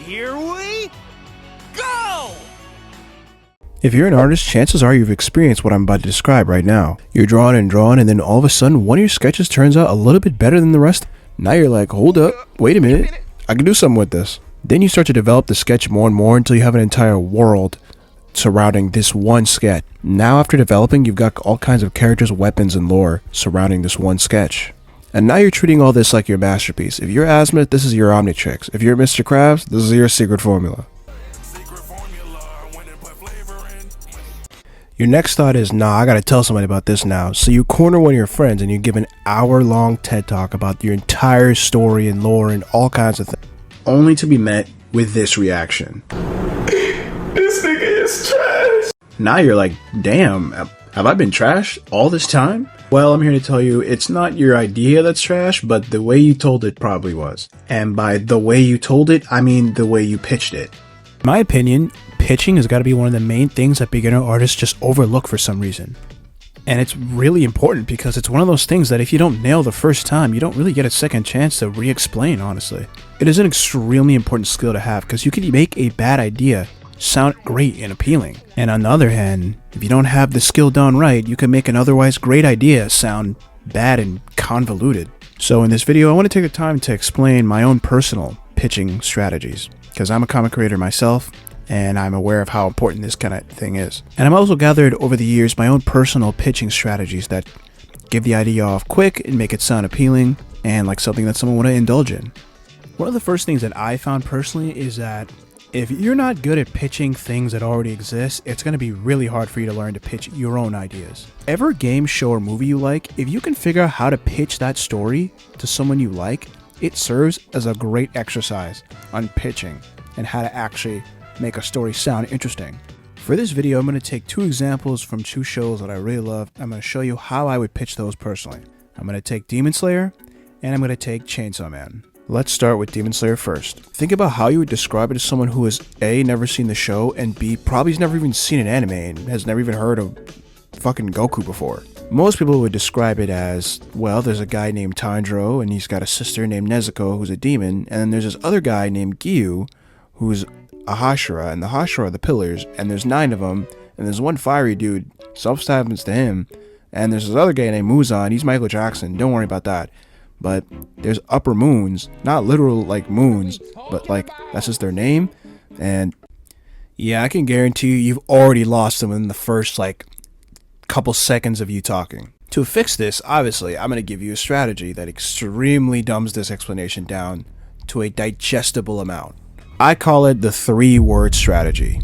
Here we go! If you're an artist, chances are you've experienced what I'm about to describe right now. You're drawing, and then all of a sudden, one of your sketches turns out a little bit better than the rest. Now you're like, hold up, wait a minute, I can do something with this. Then you start to develop the sketch more and more until you have an entire world surrounding this one sketch. Now after developing, you've got all kinds of characters, weapons, and lore surrounding this one sketch. And now you're treating all this like your masterpiece. If you're Azimuth, this is your Omnitrix. If you're Mr. Krabs, this is your secret formula. Your next thought is, nah, I gotta tell somebody about this now. So you corner one of your friends and you give an hour-long TED Talk about your entire story and lore and all kinds of things, only to be met with this reaction. This nigga is trash. Now you're like, damn, have I been trash all this time? Well, I'm here to tell you, it's not your idea that's trash, but the way you told it probably was. And by the way you told it, I mean the way you pitched it. In my opinion, pitching has got to be one of the main things that beginner artists just overlook for some reason. And it's really important because it's one of those things that if you don't nail the first time, you don't really get a second chance to re-explain, honestly. It is an extremely important skill to have because you can make a bad idea sound great and appealing. And on the other hand, if you don't have the skill done right, you can make an otherwise great idea sound bad and convoluted. So in this video, I want to take the time to explain my own personal pitching strategies because I'm a comic creator myself and I'm aware of how important this kind of thing is. And I've also gathered over the years my own personal pitching strategies that give the idea off quick and make it sound appealing and like something that someone would indulge in. One of the first things that I found personally is that if you're not good at pitching things that already exist, it's going to be really hard for you to learn to pitch your own ideas. Ever game, show, or movie you like, if you can figure out how to pitch that story to someone you like, it serves as a great exercise on pitching and how to actually make a story sound interesting. For this video, I'm going to take two examples from two shows that I really love. I'm going to show you how I would pitch those personally. I'm going to take Demon Slayer and I'm going to take Chainsaw Man. Let's start with Demon Slayer first. Think about how you would describe it to someone who has A, never seen the show, and B, probably has never even seen an anime and has never even heard of fucking Goku before. Most people would describe it as, well, there's a guy named Tanjiro and he's got a sister named Nezuko who's a demon, and then there's this other guy named Gyu who's a Hashira, and the Hashira are the pillars, and there's 9 of them, and there's one fiery dude, stuff happens to him, and there's this other guy named Muzan, he's Michael Jackson, don't worry about that. But there's upper moons, not literal like moons, but like that's just their name. And yeah, I can guarantee you've already lost them in the first like couple seconds of you talking. To fix this, obviously, I'm going to give you a strategy that extremely dumbs this explanation down to a digestible amount. I call it the 3-word strategy.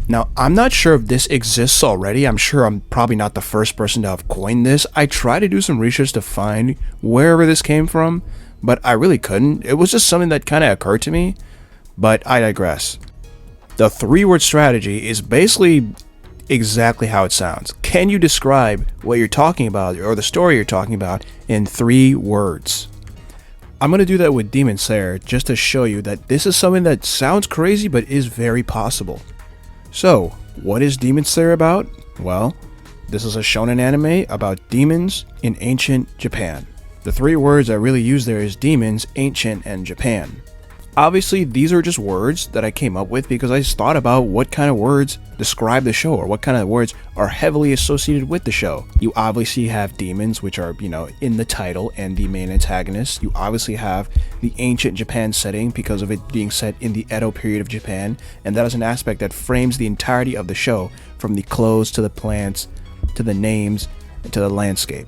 Now, I'm not sure if this exists already. I'm sure I'm probably not the first person to have coined this. I tried to do some research to find wherever this came from, but I really couldn't. It was just something that kind of occurred to me, but I digress. The 3-word strategy is basically exactly how it sounds. Can you describe what you're talking about or the story you're talking about in 3 words? I'm going to do that with Demon Slayer just to show you that this is something that sounds crazy but is very possible. So, what is Demon Slayer about? Well, this is a shonen anime about demons in ancient Japan. The 3 words I really use there is demons, ancient, and Japan. Obviously, these are just words that I came up with because I just thought about what kind of words describe the show or what kind of words are heavily associated with the show. You obviously have demons, which are, in the title and the main antagonist. You obviously have the ancient Japan setting because of it being set in the Edo period of Japan, and that is an aspect that frames the entirety of the show, from the clothes to the plants to the names and to the landscape.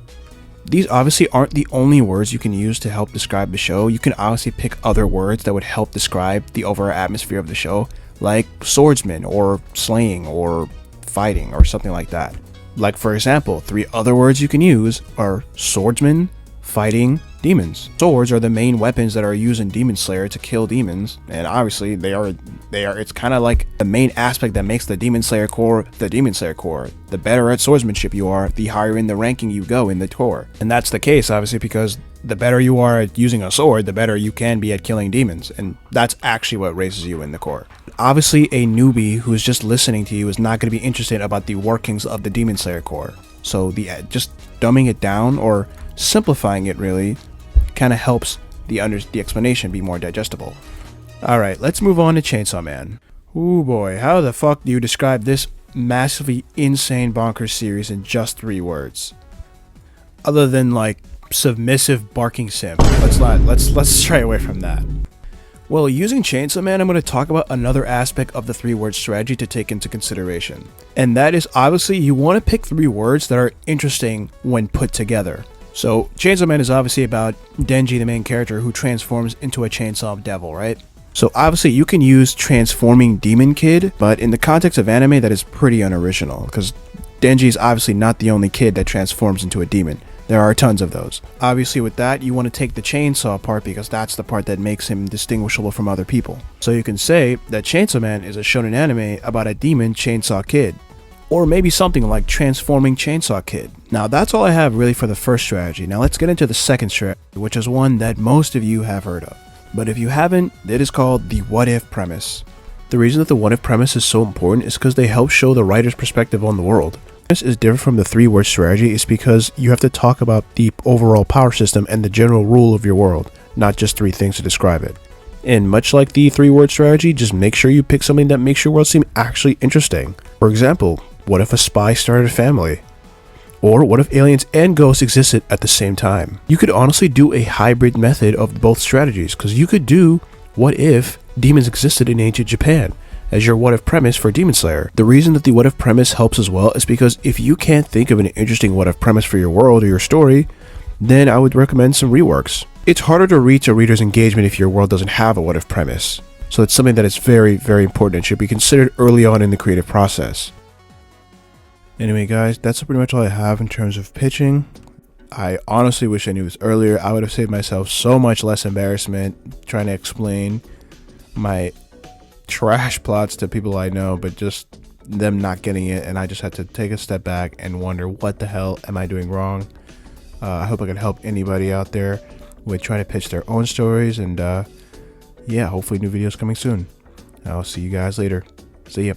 These obviously aren't the only words you can use to help describe the show. You can obviously pick other words that would help describe the overall atmosphere of the show, like swordsman or slaying or fighting or something like that. Like, for example, 3 other words you can use are swordsman, fighting, demons. Swords are the main weapons that are used in Demon Slayer to kill demons, and obviously it's kind of like the main aspect that makes the Demon Slayer core the Demon Slayer core. The better at swordsmanship you are, the higher in the ranking you go in the core. And that's the case, obviously, because the better you are at using a sword, the better you can be at killing demons, and that's actually what raises you in the core. Obviously, a newbie who's just listening to you is not going to be interested about the workings of the Demon Slayer core. So just dumbing it down or simplifying it really kind of helps the explanation be more digestible. Alright, let's move on to Chainsaw Man. Ooh boy, how the fuck do you describe this massively insane bonkers series in just 3 words? Other than like submissive barking simp. Let's stray away from that. Well, using Chainsaw Man, I'm going to talk about another aspect of the 3-word strategy to take into consideration. And that is obviously you want to pick 3 words that are interesting when put together. So Chainsaw Man is obviously about Denji, the main character, who transforms into a chainsaw devil, right? So obviously you can use transforming demon kid, but in the context of anime that is pretty unoriginal, because Denji is obviously not the only kid that transforms into a demon. There are tons of those. Obviously with that, you want to take the chainsaw part because that's the part that makes him distinguishable from other people. So you can say that Chainsaw Man is a shonen anime about a demon chainsaw kid. Or maybe something like Transforming Chainsaw Kid. Now that's all I have really for the first strategy. Now let's get into the second strategy, which is one that most of you have heard of. But if you haven't, it is called the what if premise. The reason that the what if premise is so important is because they help show the writer's perspective on the world. This is different from the 3-word strategy is because you have to talk about the overall power system and the general rule of your world, not just 3 things to describe it. And much like the 3-word strategy, just make sure you pick something that makes your world seem actually interesting. For example, what if a spy started a family? Or what if aliens and ghosts existed at the same time? You could honestly do a hybrid method of both strategies, because you could do what if demons existed in ancient Japan as your what if premise for Demon Slayer. The reason that the what if premise helps as well is because if you can't think of an interesting what if premise for your world or your story, then I would recommend some reworks. It's harder to reach a reader's engagement if your world doesn't have a what if premise. So it's something that is very, very important and should be considered early on in the creative process. Anyway guys, that's pretty much all I have in terms of pitching. I honestly wish I knew this earlier. I would have saved myself so much less embarrassment trying to explain my trash plots to people I know, but just them not getting it, and I just had to take a step back and wonder what the hell am I doing wrong. I hope I can help anybody out there with trying to pitch their own stories, and yeah, hopefully new videos coming soon. I'll see you guys later. See ya.